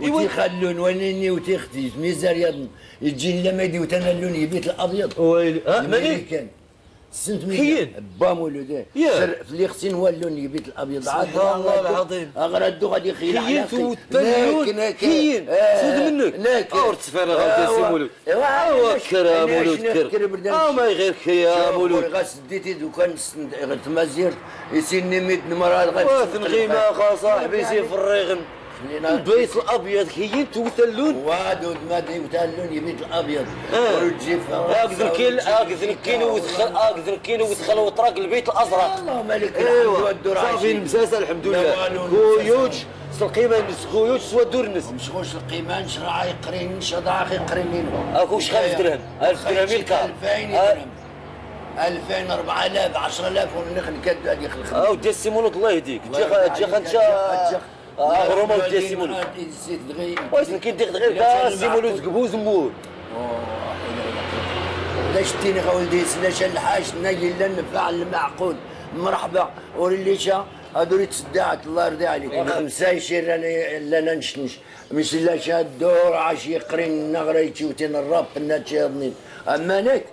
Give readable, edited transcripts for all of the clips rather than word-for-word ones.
وتيخلون ونني وتيختي ميزان رياض يجي لمادي وتانا اللون يبيت الابيض ويلي ماني كان سنت كاين با مولود في اللي خصين هو اللون يبيت الابيض سبحان الله العظيم اغردو غادي يخيل كاين توتلون كاين سود منك اور تفرغ انت سي مولود كرا مولود كر ما غير يا مولود غاس ديتي دوكان تمازير يسيني ميت نمرات غاثن غيما صاحبي سي في الريغم البيت الابيض كاين توثلون وادو مادي وتالون يبيت الابيض وتجي اكذن كيلو وتخل وطراق البيت الازرق اللهم مالك الحمد صافي المساسه الحمد لله كويوج القيمه كويوج سوا دور الناس مشغوش القيمه نشرع يقرين شضاع يقرين اكوش 5 درهم 1000 درهم الكا 2000 درهم 2000 4000 10000 ونخل كاد هذه خلق ودي السيمونود الله يهديك تجي خنشا غروما ودي السيمونود واش كيدير غير كا السيمونود قبوز مول لا شتيني ولدي سناش الحاج نايل لا نفعل المعقول مرحبا وريليشا هادو اللي تصدعت الله يرضي عليك خمسه يشير لا نشنش مش لا شادور عاشي قرين نغريتي وتين الراب النات يضنين اما انك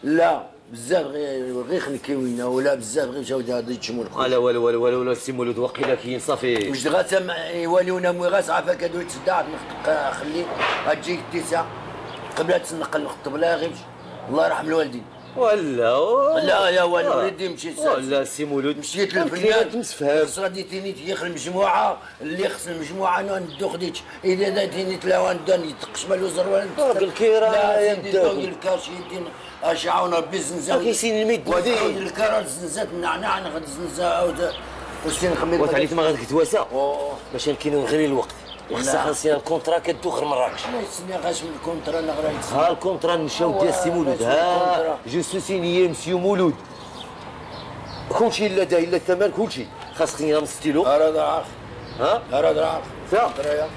لا بزاف غير خنكيوينا ولا بزاف غير جاو هادو يتشمون لا ولا سي مولود وقيلا كاين صافي واش غاتم يواليونا موغاس عافاك هادو تصدعت خلي غتجيك التسعه قبل تنقل نخطب لا غير الله يرحم الوالدين لا يا ولدي مشيت لا سي مولود مشيت للفنان تمسفهم صراديتيني تيخ المجموعه اللي خص المجموعه انا ندو خديتش اذا داتيني تلاوان داني تقشمل وزروان الكيرا لا يدو الكاش يدين اشعاونا بزنزه كيسين الميد ودين الكرا زنزات النعناع ناخذ زنزه واش تنخمم وقت عليك ما غادي تتواسى باش كاينو غير الوقت خصها خاصنا الكونترا كدوخر مراكش لا يسني غاش من الكونترا انا غريت ها الكونترا نمشيو ديال سي مولود ها جو سو سينيي مسيو مولود كلشي الا دا الا الثمن كلشي خاصني نعمل ستيلو اراد عاق اراد عاق فيها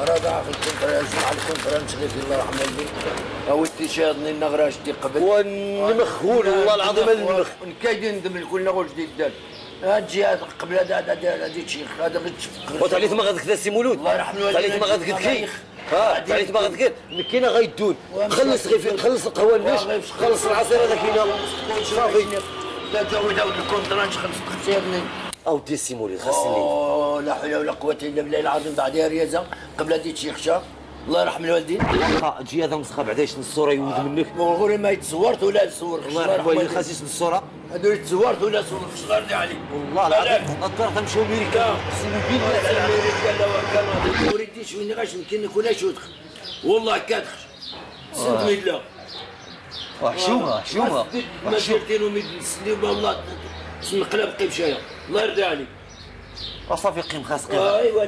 اراد عاق الكونترا جمع الكونترا نشغل في الله يرحم والديك او التيشيرت نغراش دي قبل ونمخول والله العظيم المخ نكايدين ندم كلنا غوش ديال الدار هادجي قبل هذا شيخ هذا غير تشفق وتعليت ما غادك سي مولود الله يرحم الوالدين تعليت ما غادك كي تعليت ما غادك كاينه غيدون خلص غير خلص القهوه الناش خلص العصير هذا كاينه صافي تزود الكونترا نخلص تخسرني اودي سي مولود خاصني لا حول ولا قوه الا بالله العظيم بعدها رياضه قبل هذه شيخشه الله يرحم الوالدين تجي هذا مسخه بعدا يشن الصوره يود منك غوري ما يتصورت ولا تصور الله يرحم والديك خاص يشن الصوره هذول تصورت ولا صور الله يرضي عليك والله العظيم نضطر نمشيو امريكا سيدي امريكا لا كان وريتيش وين غاش يمكن كلها شوتخ والله كادخ سنت ميلا حشومه ما درتينو ميد سنين والله نقلب قبشايه الله يرضي عليك صافي قيم خاص قيم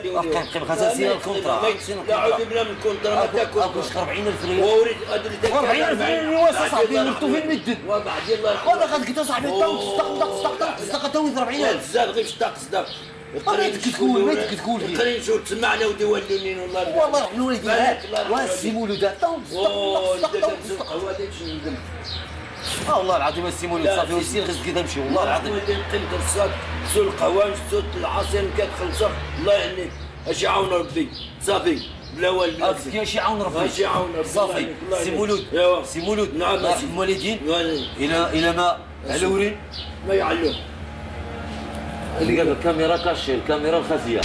قيم خاص سير الكونترا لا عود بلا من الكونترا ما تاكل واش 40000 ريال ووريت ادري 40000 ريال واسع صاحبي مرتو فين مدد وبعدين الله يرحمه والله غادي كنت صاحبي تصدق توي 40000 زاد غير صدق قريت تقول ما تقول لي قريت شو تسمعنا ودي ولونين والله يرحم الوالدين واسي مولود تصدق والله العظيم السي مولود صافي وسير غير كي تمشي والله العظيم قيمة الصاد سوق القوانش سوق العصير كتخلصها الله يهنيك اش يعاون ربي صافي بلا والو اش يعاون ربي اش يعاون ربي صافي سي مولود نعم الله يرحم الوالدين الى ما علورين ما يعلم اللي قال الكاميرا كاشي الكاميرا الخفيه